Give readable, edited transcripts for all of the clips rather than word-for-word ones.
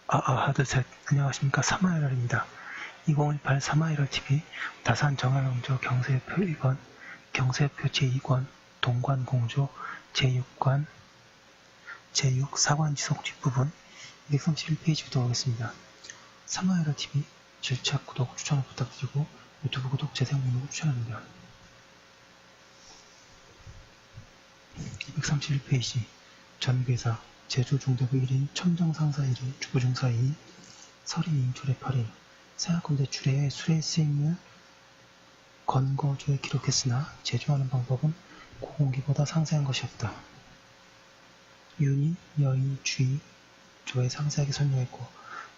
하드셋 안녕하십니까. 사마이럴입니다. 2018 사마이럴 TV 다산 정화명조 경세표 1권 경세표 제2권 동관공조 제6관 제6 사관지속 뒷부분 231페이지부터 오겠습니다. 사마이럴 TV 질차 구독 추천을 부탁드리고 유튜브 구독 재생 목록을 추천합니다. 231페이지 전괴사 제조중대부 1인 첨정상사 1인 주부중사 2인 설인 출해 8인 생각건대 출해의 수레 수익률 건거조에 기록했으나 제조하는 방법은 고공기보다 상세한 것이 없다. 윤이, 여인, 주의, 조에 상세하게 설명했고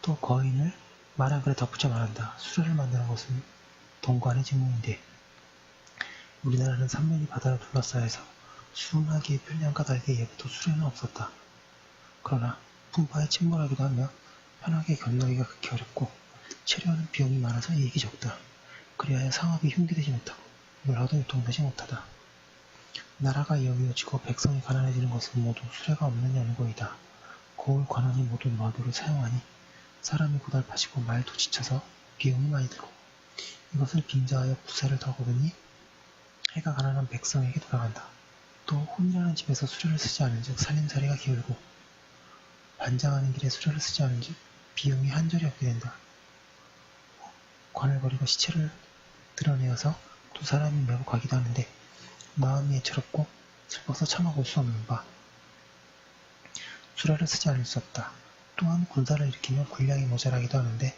또 거인을 말한 글에 덧붙여 말한다. 수레를 만드는 것은 동관의 직무인데 우리나라는 삼면이 바다로 둘러싸여서 수운하기에 편리한 까닭에 예부터 수레는 없었다. 그러나 풍파에 침몰하기도 하며 편하게 건너기가 극히 어렵고 체류하는 비용이 많아서 이익이 적다. 그리하여 상업이 흉기되지 못하고 물하도 유통되지 못하다. 나라가 여유어지고 백성이 가난해지는 것은 모두 수레가 없는 연고이다. 고을 관원이 모두 마도를 사용하니 사람이 고달파지고 말도 지쳐서 비용이 많이 들고 이것을 빙자하여 부세를 더 거두니 해가 가난한 백성에게 돌아간다. 또 혼이라는 집에서 수레를 쓰지 않은즉 살림살이가 기울고 반장하는 길에 수레를 쓰지 않은즉 비용이 한절이 없게 된다. 관을 버리고 시체를 드러내어서 두 사람이 메고 가기도 하는데 마음이 애처롭고 슬퍼서 참아볼 수 없는 바 수레를 쓰지 않을 수 없다. 또한 군사를 일으키면 군량이 모자라기도 하는데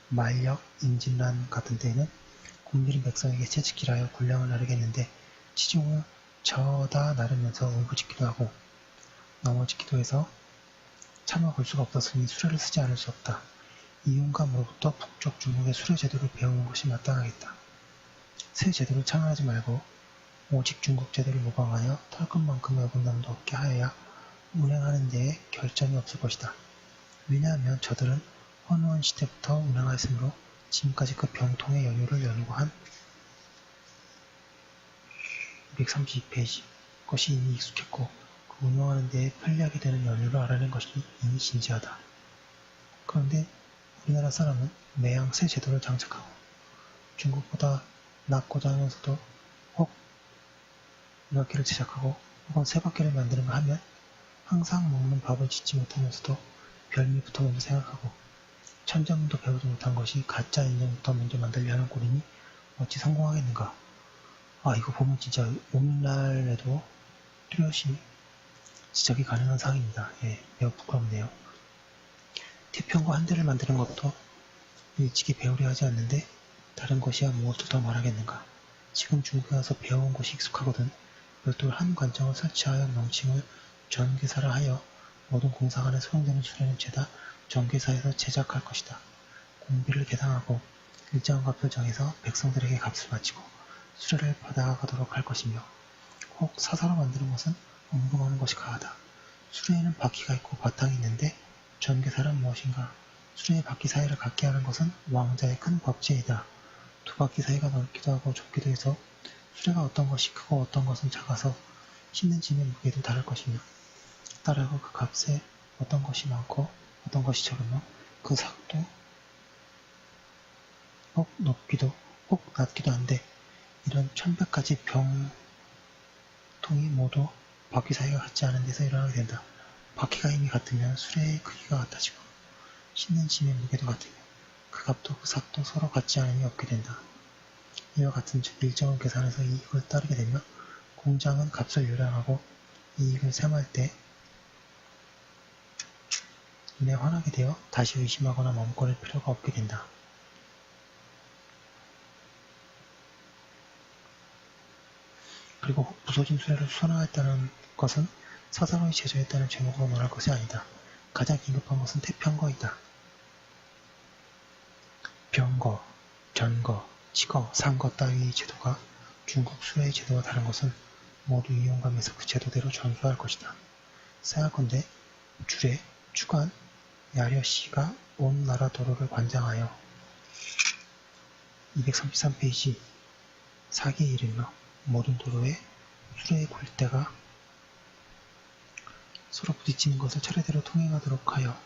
만력, 임진란 같은 때에는 굶주린 백성에게 채찍질하여 군량을 나르겠는데 치중을 저다 나르면서 울부짖기도 하고 넘어지기도 해서 참아볼 수가 없었으니 수레를 쓰지 않을 수 없다. 이윤감으로부터 북쪽 중국의 수레 제도를 배우는 것이 마땅하겠다. 새 제도를 창안하지 말고 오직 중국 제도를 모방하여 털끝만큼의 어긋남도 없게 하여야 운행하는 데에 결점이 없을 것이다. 왜냐하면 저들은 헌원 시대부터 운행하였으므로 지금까지 그 병통의 연유를 연구한 232페이지 것이 이미 익숙했고 그 운영하는 데에 편리하게 되는 연유를 알아낸 것이 이미 진지하다. 그런데 우리나라 사람은 매양 새 제도를 장착하고 중국보다 낫고자 하면서도 혹 몇 개를 제작하고 혹은 세 바퀴를 만드는가 하면 항상 먹는 밥을 짓지 못하면서도 별미부터 먼저 생각하고 천장도 배우지 못한 것이 가짜 인형부터 먼저 만들려 하는 꼴이니 어찌 성공하겠는가. 이거 보면 진짜 오늘날에도 뚜렷이 지적이 가능한 사항입니다. 매우 부끄럽네요. 태평고 한 대를 만드는 것도 일찍이 배우려 하지 않는데 다른 것이야 무엇을 더 말하겠는가. 지금 중국에 와서 배워온 것이 익숙하거든 별도로 한 관청을 설치하여 명칭을 전괴사라 하여 모든 공사관에 소용되는 수레는 죄다 전괴사에서 제작할 것이다. 공비를 계상하고 일정한 값을 정해서 백성들에게 값을 바치고 수레를 받아가도록 할 것이며 혹 사사로 만드는 것은 엉뚱하는 것이 가하다. 수레에는 바퀴가 있고 바탕이 있는데 전괴사란 무엇인가? 수레의 바퀴 사이를 갖게 하는 것은 왕자의 큰 법제이다. 두 바퀴 사이가 넓기도 하고 좁기도 해서 수레가 어떤 것이 크고 어떤 것은 작아서 싣는 짐의 무게도 다를 것이며 따라서 그 값에 어떤 것이 많고 어떤 것이 적으며 그 삭도 혹 높기도 혹 낮기도 한데 이런 1100가지 병통이 모두 바퀴 사이가 같지 않은 데서 일어나게 된다. 바퀴가 이미 같으면 수레의 크기가 같아지고 싣는 짐의 무게도 같으며 그 값도 그 삭도 서로 같지 않음이 없게 된다. 이와 같은 즉 일정을 계산해서 이익을 따르게 되며 공장은 값을 요량하고 이익을 셈할 때 이내 화나게 되어 다시 의심하거나 머뭇거릴 필요가 없게 된다. 그리고 부서진 수레를 수선하였다는 것은 사사로이 제조했다는 제목으로 말할 것이 아니다. 가장 긴급한 것은 태평거이다. 병거, 전거, 치거, 상거 따위의 제도가 중국 수레의 제도와 다른 것은 모두 이용감에서 그 제도대로 전수할 것이다. 생각건대 주례, 주관, 야려씨가 온 나라 도로를 관장하여 233페이지 사기에 이르며 모든 도로에 수레의 굴대가 서로 부딪히는 것을 차례대로 통행하도록 하여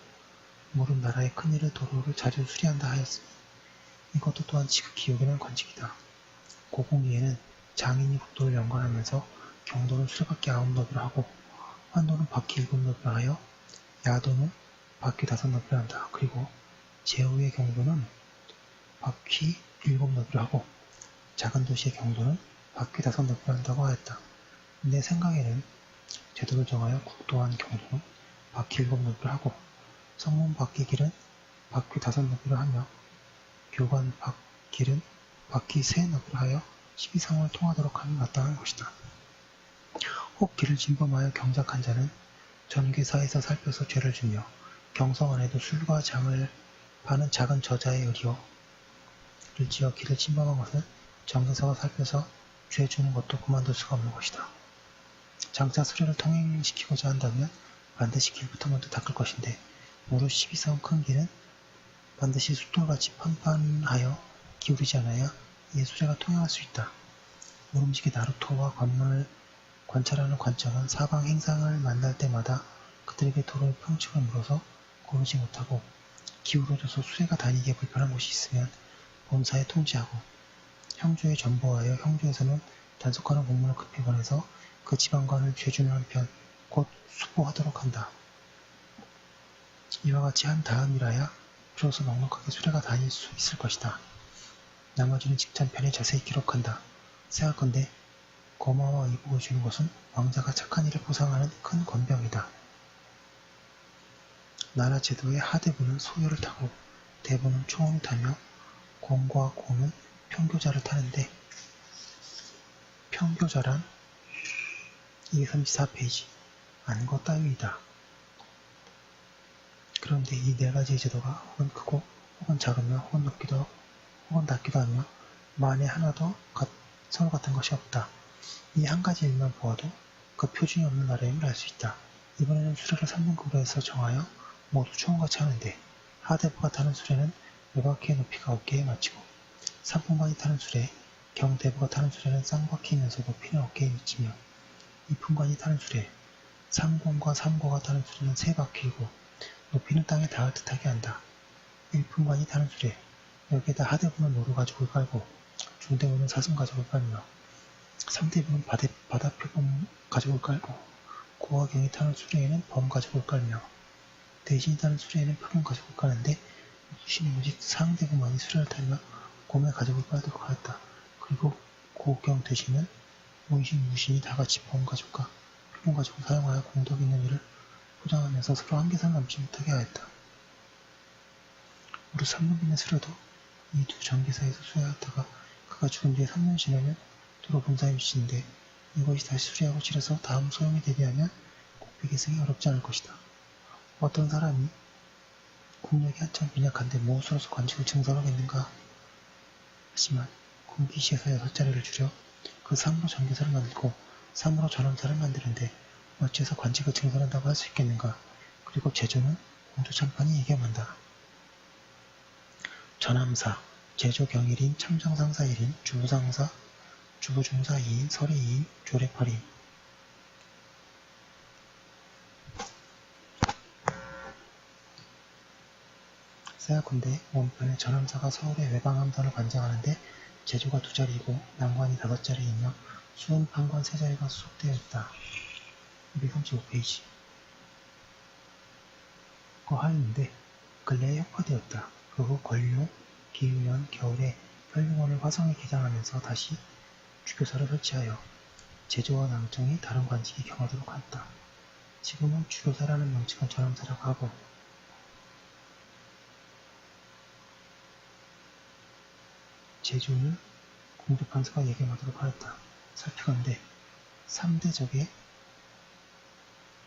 모른 나라의 큰일을 도로를 자주 수리한다 하였으니 이것도 또한 지극히 요긴한 관직이다. 고공기에는 장인이 국도를 연관하면서 경도는 수레바퀴 9너비로 하고 환도는 바퀴 7너비로 하여 야도는 바퀴 5너비로 한다. 그리고 제후의 경도는 바퀴 7너비로 하고 작은 도시의 경도는 바퀴 5너비로 한다고 하였다. 내 생각에는 제도를 정하여 국도한 경도는 바퀴 7너비로 하고 성문 바퀴길은 바퀴 5너비로 하며 교관 길은 바퀴 3너비로 하여 12상을 통하도록 하면 마땅한 것이다. 혹 길을 침범하여 경작한 자는 전교사에서 살펴서 죄를 주며 경성 안에도 술과 장을 파는 작은 저자의 의리를 지어 길을 침범한 것은 정교사가 살펴서 죄 주는 것도 그만둘 수가 없는 것이다. 장차 수레를 통행시키고자 한다면 반드시 길부터 먼저 닦을 것인데 무릇 12성 큰 길은 반드시 숫돌같이 판판하여 기울이지 않아야 이에 수레가 통행할 수 있다. 모름지기 나루토와 관문을 관찰하는 관청은 사방 행상을 만날 때마다 그들에게 도로의 평측을 물어서 고르지 못하고 기울어져서 수레가 다니기에 불편한 곳이 있으면 본사에 통지하고 형조에 전보하여 형조에서는 단속하는 공문을 급히 보내서 그 지방관을 죄주는 한편 곧 수보하도록 한다. 이와 같이 한 다음이라야 비로소 넉넉하게 수레가 다닐 수 있을 것이다. 나머지는 직전편에 자세히 기록한다. 생각건대 고마와 이복을 주는 것은 왕자가 착한 일을 보상하는 큰 권병이다. 나라 제도의 하대부는 소요를 타고 대부는 총을 타며 공과 고는 평교자를 타는데 평교자란 234페이지 안거 따위이다. 그런데 이 네 가지의 제도가 혹은 크고 혹은 작으며 혹은 높기도 혹은 낮기도 하며 만에 하나도 서로 같은 것이 없다. 이 한 가지 일만 보아도 그 표준이 없는 나라임을 알 수 있다. 이번에는 수레를 3등급으로 해서 정하여 모두 총같이 하는데 하대부가 타는 수레는 외바퀴의 높이가 어깨에 맞추고 3분간이 타는 수레, 경대부가 타는 수레는 쌍바퀴이면서 높이는 어깨에 미치며 2분간이 타는 수레, 3공과 3고가 타는 수레는 3바퀴이고 높이는 땅에 닿을 듯하게 한다. 1분간이 타는 수레, 여기에다 하대부는 노루 가죽을 깔고 중대부는 사슴 가죽을 깔며 3대부는 바다표범 가죽을 깔고 고와 경이 타는 수레에는 범 가죽을 깔며 대신이 타는 수레에는 표범 가죽을 까는데 무신이 오직 상대부만이 수레를 타며 곰의 가죽을 깔도록 하였다. 그리고 고경 대신은 무신이 다같이 범 가죽과 표범 가죽을 사용하여 공덕 있는 일을 포장하면서 서로 한계선 넘지 못하게 하였다. 무릇 3년빈의 수레도 이 두 전기사에서 수여하였다가 그가 죽은 뒤에 3년 지나면 도로 본사에 미치는데 이것이 다시 수리하고 칠해서 다음 소용이 되게 하면 국비 계승이 어렵지 않을 것이다. 어떤 사람이 국력이 한참 빈약한데 무엇으로서 관직을 증설하겠는가? 하지만 군기시에서 6자리를 줄여 그 3으로 전교사를 만들고 3으로 전함사를 만드는데 어찌해서 관직을 증설한다고 할 수 있겠는가? 그리고 제조는 공조참판이 예견한다. 전함사, 제조경일인, 참정상사 1인, 주부상사, 주부중사 2인, 서리 2인, 조례 8인. 생각컨대 원편에 전함사가 서울의 외방함선을 관장하는데 제조가 2자리이고 난관이 5자리이며 수은 판관 3자리가 수속되어 있다. 235페이지. 하였는데 근래에 혁파되었다. 그 후 권룡, 기유년, 겨울에 혈룡원을 화성에 개장하면서 다시 주교사를 설치하여 제조와 낭정이 다른 관직이 경하도록 하였다. 지금은 주교사라는 명칭은 전함사라고 하고 제조는 공조판사가 예견하도록 하였다. 살피건대 3대적에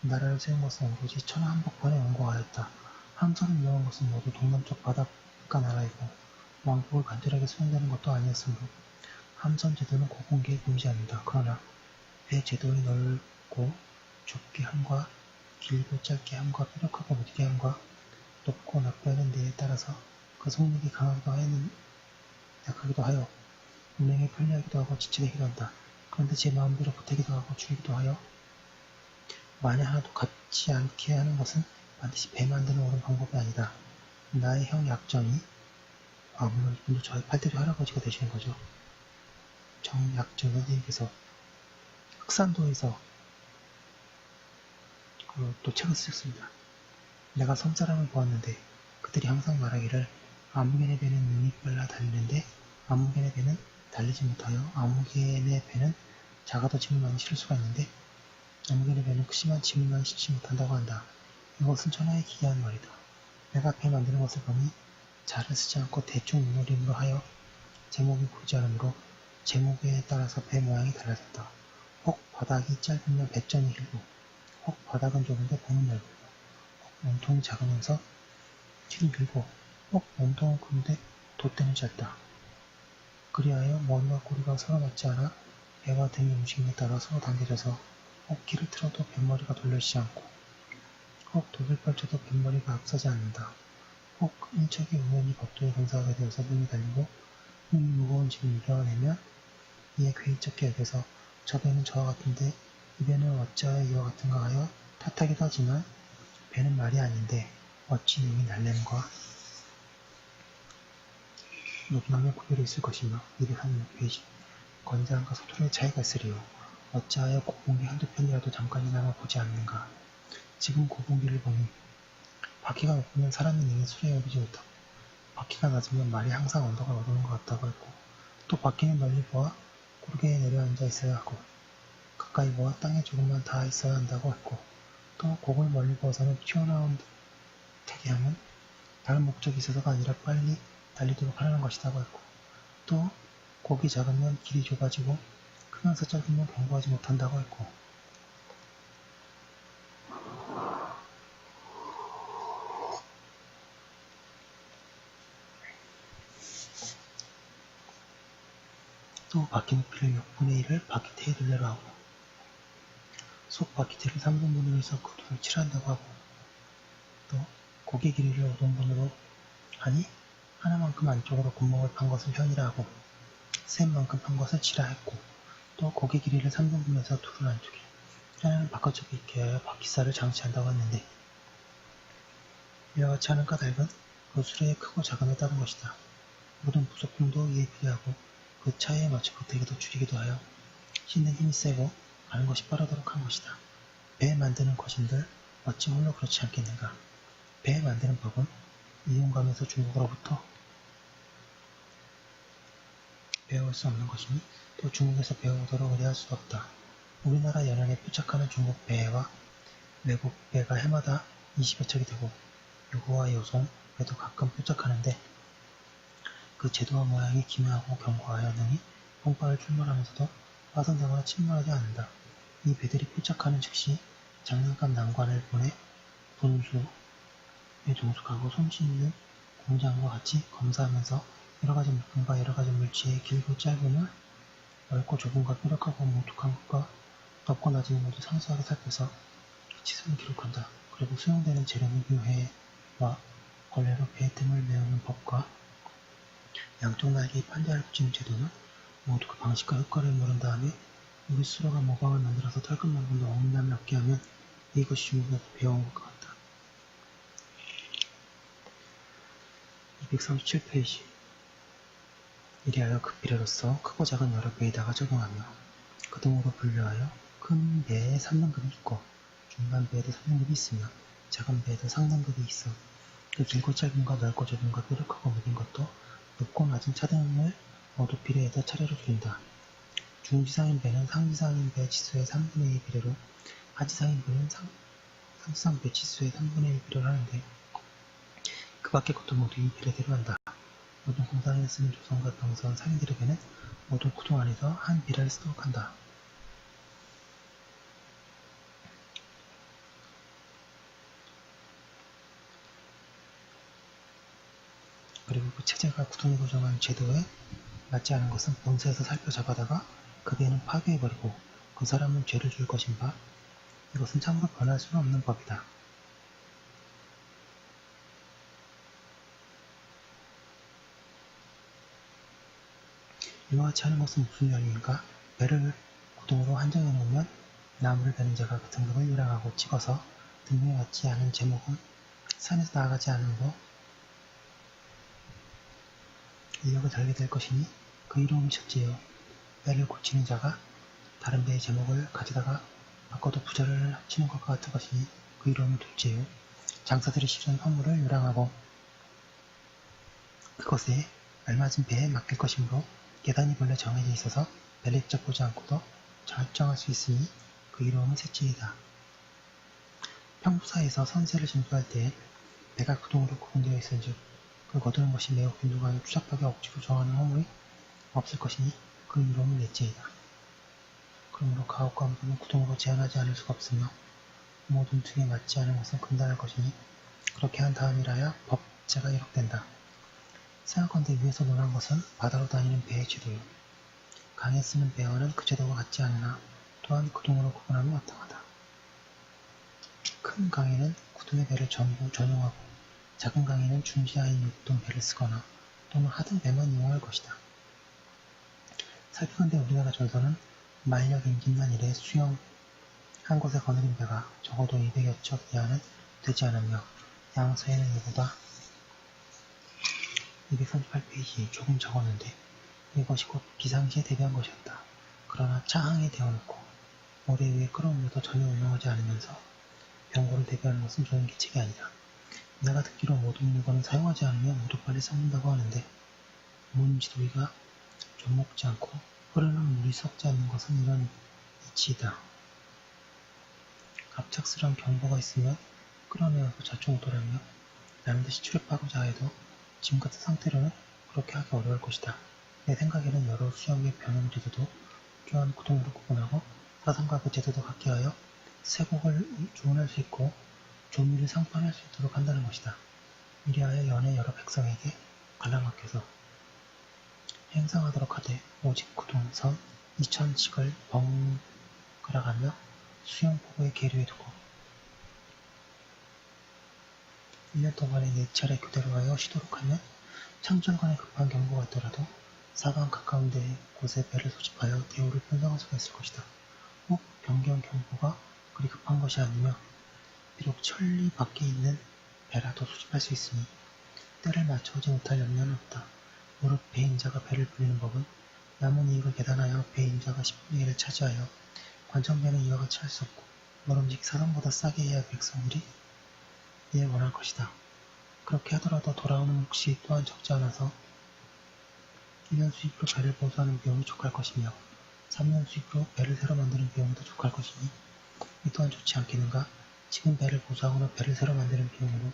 나라를 세운 것은 오로지 천하한복판에 원고하였다. 함선을 이용한 것은 모두 동남쪽 바닷가 나라이고 왕복을 간절하게 수행되는 것도 아니었으므로 함선 제도는 고공기에 보이지 않는다. 그러나 배 제도의 넓고 좁게 함과 길고 짧게 함과 뾰족하고 무디게 함과 높고 낮게 데에 따라서 그 속력이 약하기도 하여 운행에 편리하기도 하고 지체되기도 한다. 그런데 제 마음대로 보태기도 하고 줄이기도 하여 만에 하나도 같지 않게 하는 것은 반드시 배 만드는 옳은 방법이 아니다. 나의 형 약정이 물론 이분도 저의 팔대리 할아버지가 되시는 거죠. 정약정 선생님께서 흑산도에서 또 책을 쓰셨습니다. 내가 섬사람을 보았는데 그들이 항상 말하기를 아무개의 배는 눈이 빨라 달리는데 아무개의 배는 달리지 못하여 아무개의 배는 작아도 짐을 많이 실을 수가 있는데 아무개의 배는 크지만 짐을 많이 실지 못한다고 한다. 이것은 천하의 기이한 말이다. 내가 배 만드는 것을 보니 잘을 쓰지 않고 대충 눈놀림으로 하여 제목이 보이지 않으므로 제목에 따라서 배 모양이 달라졌다. 혹 바닥이 짧으면 배점이 길고 혹 바닥은 좁은데 배는 넓고 혹 몸통이 작으면서 키는 길고 혹 몸통은 큰데 돛대는 짧다. 그리하여 머리와 꼬리가 서로 맞지 않아 배와 등의 움직임에 따라 서로 당겨져서 혹 키를 틀어도 뱃머리가 돌려지지 않고 혹 돛을 펼쳐도 뱃머리가 앞서지 않는다. 혹 큰 척이 우연히 법도에 근사하게 되어서 눈이 달리고 눈이 무거운 짐을 이겨내면 이에 괴이쩍게 여겨서 저 배는 저와 같은데 이 배는 어찌하여 이와 같은가 하여 탓하기도 하지만 배는 말이 아닌데 어찌 님이 날래는가? 녹음하면 구별이 있을 것이며 236페이지 건장과 서툴의 차이가 있으리요. 어찌하여 고봉기 한두 편이라도 잠깐이나마 보지 않는가? 지금 고봉기를 보니 바퀴가 높으면 사람이 능히 수레에 오르지 못하고 바퀴가 낮으면 말이 항상 언덕을 오르는 것 같다고 했고 또 바퀴는 멀리 보아 고르게 내려앉아 있어야 하고 가까이 보아 땅에 조금만 닿아 있어야 한다고 했고 또 곡을 멀리 보아서는 튀어나온 듯하게 하면 다른 목적이 있어서가 아니라 빨리 달리도록 하라는 것이라고 했고 또 곡이 작으면 길이 좁아지고 크면서 짧으면 경고하지 못한다고 했고 또 바퀴 높이를 6분의 1을 바퀴테에 둘레로 하고 속 바퀴테를 3등분으로 해서 구두를 칠한다고 하고 또 고기 길이를 5등분으로 하니 하나만큼 안쪽으로 구멍을 판 것을 현이라 하고 셋만큼 판 것을 치라 했고 또 고기 길이를 3등분해서 둘은 안쪽에 하나는 바깥쪽에 있게 하여 바퀴살을 장치한다고 했는데 이와 같이 하는 까닭은 그 수레의 크고 작음에 따른 것이다. 모든 부속품도 이에 비례하고 그 차이에 맞춰 보태기도 줄이기도 하여 싣는 힘이 세고 가는 것이 빠르도록 한 것이다. 배 만드는 것인들 어찌 홀로 그렇지 않겠는가. 배 만드는 법은 이용감에서 중국으로부터 배울 수 없는 것이니 또 중국에서 배우도록 의뢰할 수 없다. 우리나라 연안에 표착하는 중국 배와 외국 배가 해마다 20여 척이 되고 요거와 요송 배도 가끔 표착하는데 그 제도와 모양이 기묘하고 견고하여느니 뽕파를 출몰하면서도 파손되거나 침몰하지 않는다. 이 배들이 표착하는 즉시 장난감 난관을 보내 분수에 종속하고 솜씨 있는 공장과 같이 검사하면서 여러가지 물품과 여러가지 물체의 길고 짧음을 넓고 좁음과 뾰족하고 뭉툭한 것과 높고 낮음을 모두 상세하게 살펴서 치수를 기록한다. 그리고 수용되는 재료는 묘해와 걸레로 배의 틈을 메우는 법과 양쪽 날개에 판자를 붙이는 제도는 모두 그 방식과 효과를 모른 다음에 우리 스스로가 모방을 만들어서 털끝만 본다 어긋남이 없게 하면 이것이 중국에서 배워온 것 같다. 237페이지 이리하여 그 비례로서 크고 작은 여러 배에다가 적용하며 그 등으로 분류하여 큰 배에 3등급이 있고 중간 배에도 3등급이 있으며 작은 배에도 상등급이 있어 그 길고 짧음과 넓고 좁음과 뾰족하고 무딘 것도 높고 낮은 차등을 모두 비례해서 차례로 줄인다. 중지상인 배는 상지상인 배 치수의 3분의 2 비례로 하지상인 배는 상지상 배 치수의 3분의 1 비례로 하는데 그 밖의 것도 모두 이 비례대로 한다. 모든 공사에 쓰는 조선과 병선 상인들에게는 모두 구동 안에서 한 비례를 쓰도록 한다. 그리고 그 체제가 구동이 고정한 제도에 맞지 않은 것은 본세에서 살펴잡아다가 그 배는 파괴해버리고 그 사람은 죄를 줄 것인가? 이것은 참으로 변할 수는 없는 법이다. 이와 같이 하는 것은 무슨 연유인가? 배를 구동으로 한정해 놓으면 나무를 베는 자가 그 등급을 요량하고 찍어서 등록에 맞지 않은 제목은 산에서 나아가지 않으므로 이력을 달게 될 것이니 그 이름은 첫째요. 배를 고치는 자가 다른 배의 제목을 가져다가 바꿔도 부자를 합치는 것과 같은 것이니 그 이름은 둘째요. 장사들이 실은 화물을 요량하고 그것에 알맞은 배에 맡길 것이므로 계단이 본래 정해져 있어서 배를 직접 보지 않고도 결정할 수 있으니 그 이름은 셋째이다. 평부사에서 선세를 징수할 때에 배가 구동으로 구분되어 있은즉 그 거두는 것이 매우 빈도가하여 추잡하게 억지로 정하는 허물이 없을 것이니 그 이름은 넷째이다. 그러므로 가옥과 무도는 구동으로 제한하지 않을 수가 없으며 모든 등에 맞지 않은 것은 금단할 것이니 그렇게 한 다음이라야 법제가 이룩된다. 생각건대 위에서 논한 것은 바다로 다니는 배의 제도요. 강에 쓰는 배와는 그 제도가 같지 않으나 또한 구동으로 구분하면 마땅하다. 큰 강에는 구동의 배를 전부 전용하고 작은 강에는 중지하인 6동 배를 쓰거나 또는 하등 배만 이용할 것이다. 살피건대 우리나라 전서는 만력 임진난 이래 수영 한 곳에 거느린 배가 적어도 200여 척 이하는 되지 않으며 양서에는 이보다 238페이지 조금 적었는데 이것이 곧 비상시에 대비한 것이었다. 그러나 차항에 대어놓고 모래 위에 끌어올려도 전혀 운영하지 않으면서 병고를 대비하는 것은 좋은 기책이 아니다. 내가 듣기로 모든 물건을 사용하지 않으면 모두 빨리 썩는다고 하는데 문지도위가 좀 먹지 않고 흐르는 물이 썩지 않는 것은 이런 이치이다. 갑작스런 경보가 있으면 끌어내어서 저쪽으로 돌아며 반드시 출입하고자 해도 지금 같은 상태로는 그렇게 하기 어려울 것이다. 내 생각에는 여러 수영의 변형 제도도 또한 구동으로 구분하고 사상과 그 제도도 같게 하여 세곡을 주문할 수 있고 조미를 상판할 수 있도록 한다는 것이다. 이리하여 연의 여러 백성에게 관람학교서 행상하도록 하되 오직 구동, 선, 2000씩을 번갈아가며 수영포구에 계류해 두고 1년 동안에 4차례 교대로 하여 쉬도록 하면 창절간에 급한 경보가 있더라도 사방 가까운 곳에 배를 소집하여 대우를 편성할 수가 있을 것이다. 혹 변경 경보가 그리 급한 것이 아니며 비록 천리 밖에 있는 배라도 소집할 수 있으니 때를 맞춰오지 못할 염려는 없다. 무릇 배임자가 배를 불리는 법은 남은 이익을 계산하여 배임자가 10분의 1을 차지하여 관청배는 이와 같이 할 수 없고 모름직 사람보다 싸게 해야 백성들이 이에 원할 것이다. 그렇게 하더라도 돌아오는 몫이 또한 적지 않아서 1년 수입으로 배를 보수하는 비용이 족할 것이며 3년 수입으로 배를 새로 만드는 비용도 족할 것이니 이 또한 좋지 않겠는가? 지금 배를 보수하거나 배를 새로 만드는 비용으로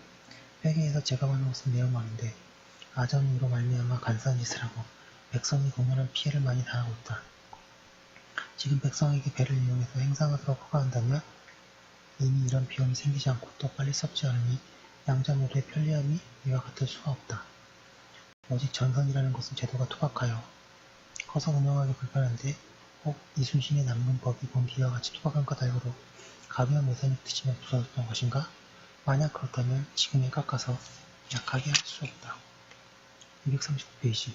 회계에서 제감하는 것은 매우 많은데 아전으로 말미암아 간사한 짓을 하고 백성이 공연한 피해를 많이 당하고 있다. 지금 백성에게 배를 이용해서 행상하도록 허가한다면 이미 이런 비용이 생기지 않고 또 빨리 썩지 않으니 양자 모두의 편리함이 이와 같을 수가 없다. 오직 전선이라는 것은 제도가 투박하여 커서 운영하기 불편한데 혹 이순신의 남문법이 본기와 같이 투박한 까닭으로 가벼운 매산이 드시며 부서졌던 것인가? 만약 그렇다면 지금에 깎아서 약하게 할 수 없다. 239페이지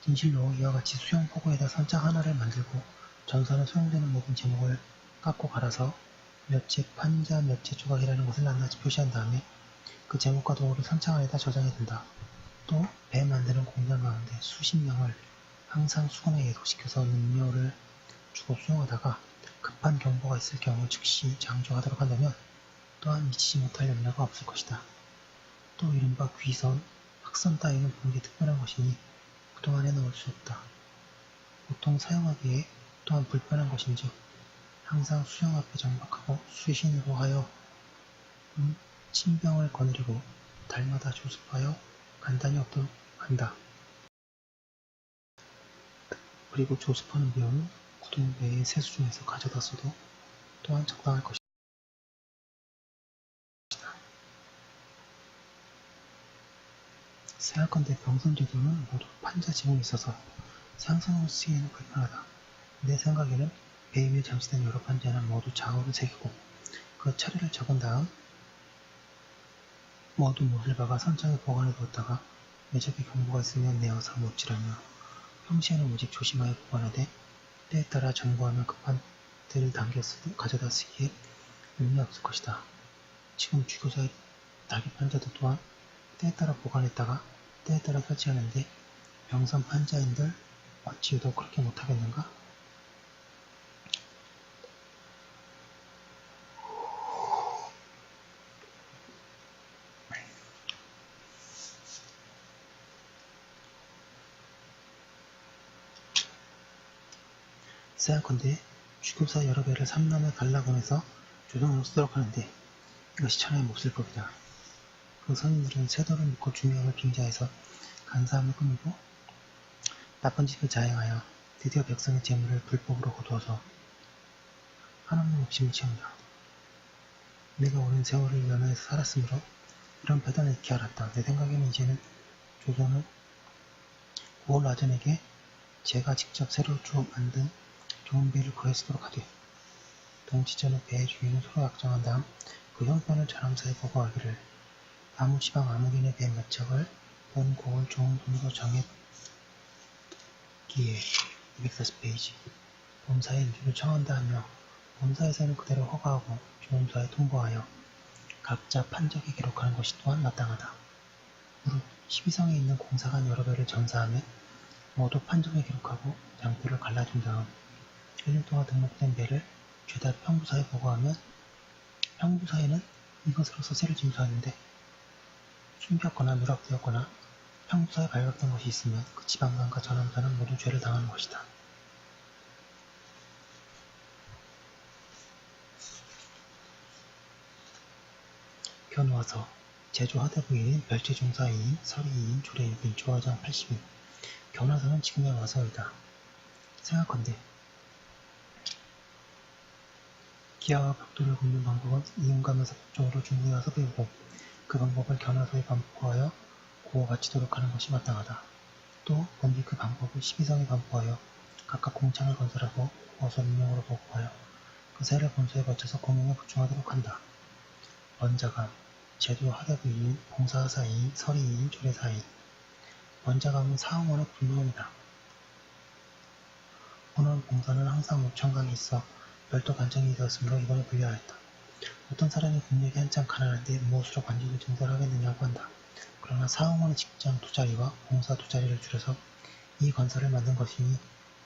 진실로 이와 같이 수영포구에다 선장 하나를 만들고 전선에 소용되는 모든 제목을 깎고 갈아서 몇째 판자 몇째 조각이라는 것을 낱낱이 표시한 다음에 그 제목과 도구를 선창 안에다 저장해 둔다. 또 배 만드는 공장 가운데 수십 명을 항상 수건에 예독시켜서 능료를 주고 수용하다가 급한 경보가 있을 경우 즉시 장조하도록 한다면 또한 미치지 못할 염려가 없을 것이다. 또 이른바 귀선, 학선 따위는 보기 특별한 것이니 그동안에 넣을 수 없다. 보통 사용하기에 또한 불편한 것인즉 항상 수영 앞에 정박하고 수신으로 하여 친병을 거느리고 달마다 조습하여 간단히 없도록 한다. 그리고 조습하는 비용은 구동배의 세수 중에서 가져다 써도 또한 적당할 것이다. 생각건대 병선제도는 모두 판자 지문이 있어서 상상으로 쓰기에는 불편하다. 내 생각에는 배 위에 장치된 여러 판자는 모두 자호를 새기고 그 차례를 적은 다음 모두 못을 박아 선장에 보관해 두었다가 매적의 경보가 있으면 내어서 못질하며 평시에는 오직 조심하여 보관하되 때에 따라 전보하면 급한 때를 가져다 쓰기에 의미 없을 것이다. 지금 주교사의 낙입 판자도 또한 때에 따라 보관했다가 때에 따라 설치하는데 명선 판자인들 어찌 유독 그렇게 못하겠는가? 세안컨대 주교사 여러 배를 삼남에 갈라보내서 조정으로 쓰도록 하는데 이것이 천하의 몹쓸 법이다. 그 선인들은 세도를 믿고 중요함을 빙자해서 간사함을 꾸미고 나쁜 짓을 자행하여 드디어 백성의 재물을 불법으로 거두어서 한없는 욕심을 채운다. 내가 오랜 세월을 연하에서 살았으므로 이런 배단을 익히 알았다. 내 생각에는 이제는 조선은 구월라전에게 제가 직접 새로 만든 좋은 배를 구해 쓰도록 하되 동치전의 배의 주인은 서로 약정한 다음 그 형편을 전함사에 보고하기를 아무 지방 아무개인의 배 몇 척을 본 곡을 좋은 돈으로 정했기에 240페이지 본사에 인주를 청한다 하며 본사에서는 그대로 허가하고 조음사에 통보하여 각자 판적에 기록하는 것이 또한 마땅하다. 무릇 12성에 있는 공사관 여러 배를 전사하며 모두 판적에 기록하고 장표를 갈라준 다음 1년 동안 등록된 배를 죄다 평부사에 보고하면 평부사에는 이것으로 서세를 징수하는데 숨겼거나 누락되었거나 평부사에 발각된 것이 있으면 그 지방관과 전함사는 모두 죄를 당하는 것이다. 견와서 제조 하대부인, 별제종사인, 서리인, 조례인, 조화장 80인 견와서는 지금의 와서이다. 생각컨대 기아와 벽돌을 굽는 방법은 이음감에서 법정으로 중국에 와서 배우고 그 방법을 견화소에 반포하여 고어 바치도록 하는 것이 마땅하다. 또 본디 그 방법을 12성에 반포하여 각각 공창을 건설하고 어서 민영으로 보고하여 그 새를 본소에 거쳐서 공용에 부충하도록 한다. 원자감, 제도 하대부인, 봉사사인, 서리인, 조례사인 원자감은 사흥원의 분무원이다. 원원 봉사는 항상 옥천강에 있어 별도 관청이 되었으므로 이번에 분리하였다. 어떤 사람이 국력이 한참 가난한데 무엇으로 관직을 증설하겠느냐고 한다. 그러나 사흥원의 직장 두 자리와 봉사 두 자리를 줄여서 이 건설을 만든 것이니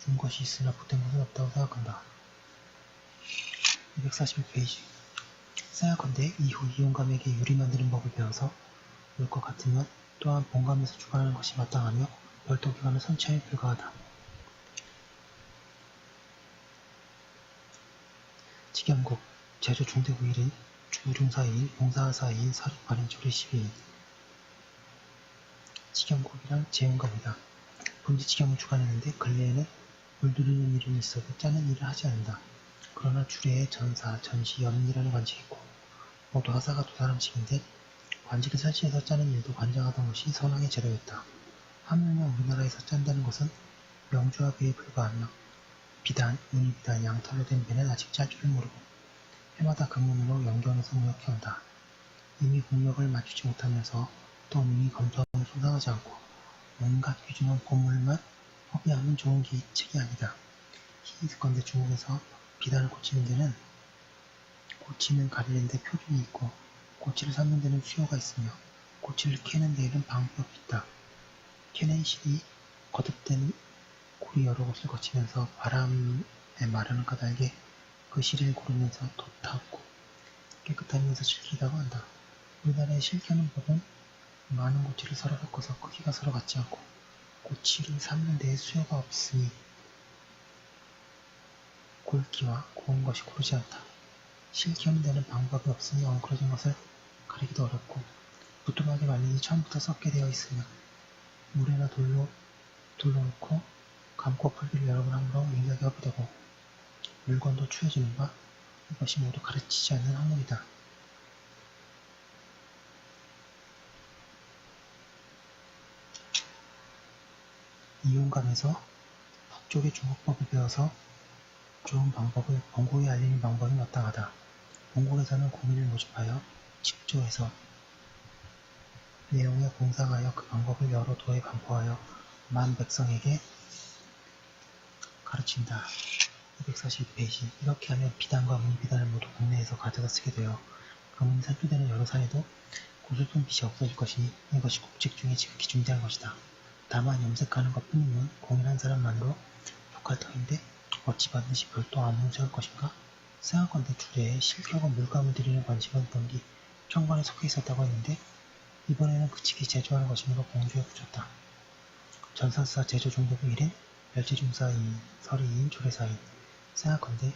준 것이 있으나 보탠 것은 없다고 생각한다. 241페이지 생각컨대 이후 이용감에게 유리 만드는 법을 배워서 올 것 같으면 또한 본감에서 주관하는 것이 마땅하며 별도 기관을 선취함에 불과하다. 직영국, 제조 중대부 1인, 주중사인, 봉사사인, 사립관인, 조례 12인 직영국이란 재운감이다. 본지 직영을 주관했는데 근래에는 물들이는 일은 있어도 짜는 일을 하지 않는다. 그러나 주례에 전사, 전시, 연인이라는 관직이 있고 모두 하사가 두 사람씩인데 관직을 설치해서 짜는 일도 관장하던 것이 선왕의 제도였다. 하물며 우리나라에서 짠다는 것은 명주와 배에 불과하며 비단, 운이비단, 양털로 된 배는 아직 짤 줄을 모르고 해마다 그 문으로 영경에서 무역해온다. 이미 국력을 맞추지 못하면서 또 이미 검소함을 소상하지 않고 온갖 귀중한 보물만 허비하면 좋은 책이 아니다. 히있건대 중국에서 비단을 고치는 데는 고치는 가리는 데 표준이 있고 고치를 삶는 데는 수요가 있으며 고치를 캐는 데에는 방법이 있다. 캐낸 실이 거듭된 고리 여러 곳을 거치면서 바람에 마르는 까닭에 그 실을 고르면서 돛하고 깨끗하면서 실기라고 한다. 우리나라의 실캐는 법은 많은 고치를 서로 섞어서 크기가 서로 같지 않고 고치를 삶는 데에 수요가 없으니 굵기와 고운 것이 고르지 않다. 실키우는 데는 방법이 없으니 엉클어진 것을 가리기도 어렵고 부뚜막에 말리니 처음부터 썩게 되어 있으며 물에나 돌로 놓고 감고 풀기를 여러 번 함으로 인격이 허비되고 물건도 추해지는 바 이것이 모두 가르치지 않는 학문이다. 이용감에서 북쪽의 중국법을 배워서 좋은 방법을 본국에 알리는 방법이 마땅하다. 본국에서는 공인을 모집하여 직조해서 내용에 공상하여 그 방법을 여러 도에 반포하여 만 백성에게 가르친다. 242페이지. 이렇게 하면 비단과 문비단을 모두 국내에서 가져다 쓰게 되어 금은이 살포되는 여러 사례도 고슬픈 빛이 없어질 것이니 이것이 국책 중에 지극히 중대한 것이다. 다만 염색하는 것 뿐이면 공인한 사람만으로 속할 터인데 어찌 반드시 별도 안문을 세울 것인가? 생각건대 주제에 실격과 물감을 들이는 관식은 본디 청관에 속해 있었다고 했는데 이번에는 그치기 제조하는 것이므로 공주에 붙였다. 전사사 제조종대부 1인, 멸치중사 2인, 서리 2인, 조례 4인. 생각건대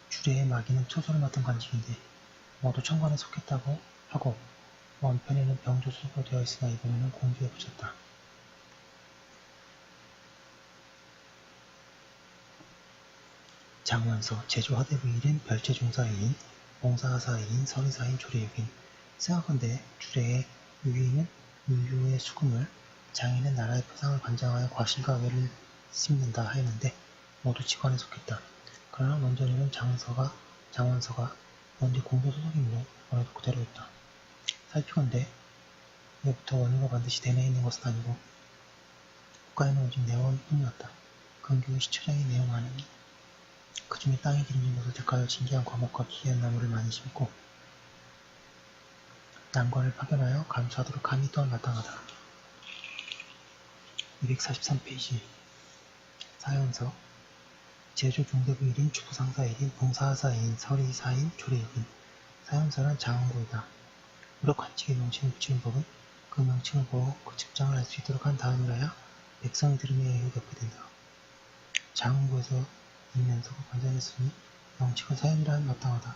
주례의 마기는 초소를 맡은 관직인데 모두 청관에 속했다고 하고 원편에는 병조수로 되어 있으나 이번에는 공주에 붙였다. 장원서 제조하대부 1인, 별제중사 2인, 봉사하사 2인, 서리 4인, 조례 6인. 생각건대 주례의 유의는 인류의 수금을, 장인은 나라의 표상을 관장하여 과실과 외를 씹는다 하였는데 모두 직관에 속했다. 그러나 원전에는 장원서가 원디 공조 소속이므로 이번에도 그대로였다. 살피건대 이제부터 원유가 반드시 대내에 있는 것은 아니고 국가에는 오직 내원뿐이었다. 근교의 시초장의 내용하니 그 중에 땅이 기름진 것을 택하여 진귀한 과목과 기이한 나무를 많이 심고 난관을 파견하여 감수하도록 함이 또한 마땅하다. 243페이지 사연서 제조종대부 1인, 주부상사 1인, 봉사하사 2인, 서리 4인, 조례 6인. 사연서는 장원고이다. 무력 관직에 명칭을 붙이는 법은 그 명칭을 보고 그 직장을 알 수 있도록 한 다음이라야 백성이 들음에 의해 대표된다. 장원고에서 이 면서가 관장했으니 명칭은 사연이라 하면 마땅하다.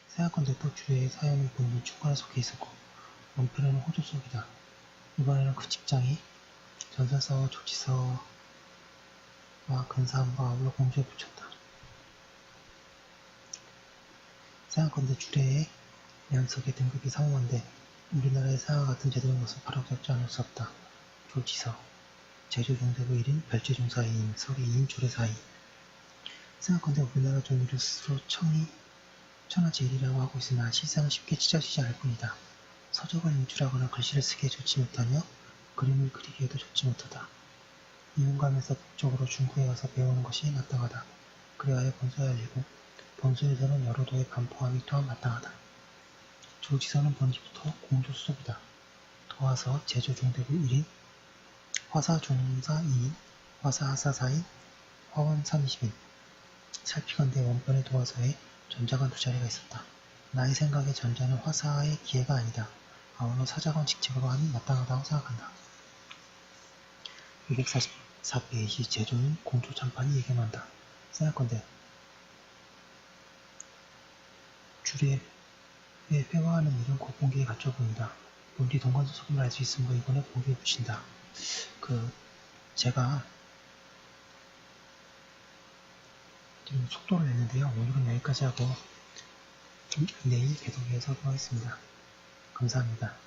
생각건대 또 주례의 사연은 본인이 충관에 속해 있었고 원편에는 호조 속이다. 이번에는 그 직장이 전사서와 조지서와 근사함과 아울러 공주에 붙였다. 생각건대 주례의 면석의 등급이 상호한데 우리나라의 상하 같은 제도인 것은 바로 적지 않을 수 없다. 조지서 제조종대부 1인, 별제중사 2인, 서리 2인, 조례 4인. 생각건대 우리나라 종류를 스스로 천하제일이라고 하고 있으나 실상은 쉽게 찢어지지 않을 뿐이다. 서적을 인출하거나 글씨를 쓰기에 좋지 못하며 그림을 그리기에도 좋지 못하다. 이문감에서 북쪽으로 중국에 가서 배우는 것이 마땅하다. 그리하여 본소에 알리고 본소에서는 여러 도의 반포함이 또한 마땅하다. 조지서는 본디부터 공조수속이다. 도하서 제조종대부 1인, 화사종사 2인, 화사하사 4인, 화원 30인. 살피건대 원본의 도하서에 전자관 두 자리가 있었다. 나의 생각에 전자는 화사의 기회가 아니다. 아울러 사자관 직책으로 하니 마땅하다고 생각한다. 244페이지 제조는 공조참판이 예견한다. 생각건대 주례의 회화하는 일은 고봉기에 갖춰 보인다. 본디 동관소속임을 알 수 있으므로 이번에 봉기에 붙인다. 제가 지금 속도를 냈는데요. 오늘은 여기까지 하고 내일 계속해서 하겠습니다. 감사합니다.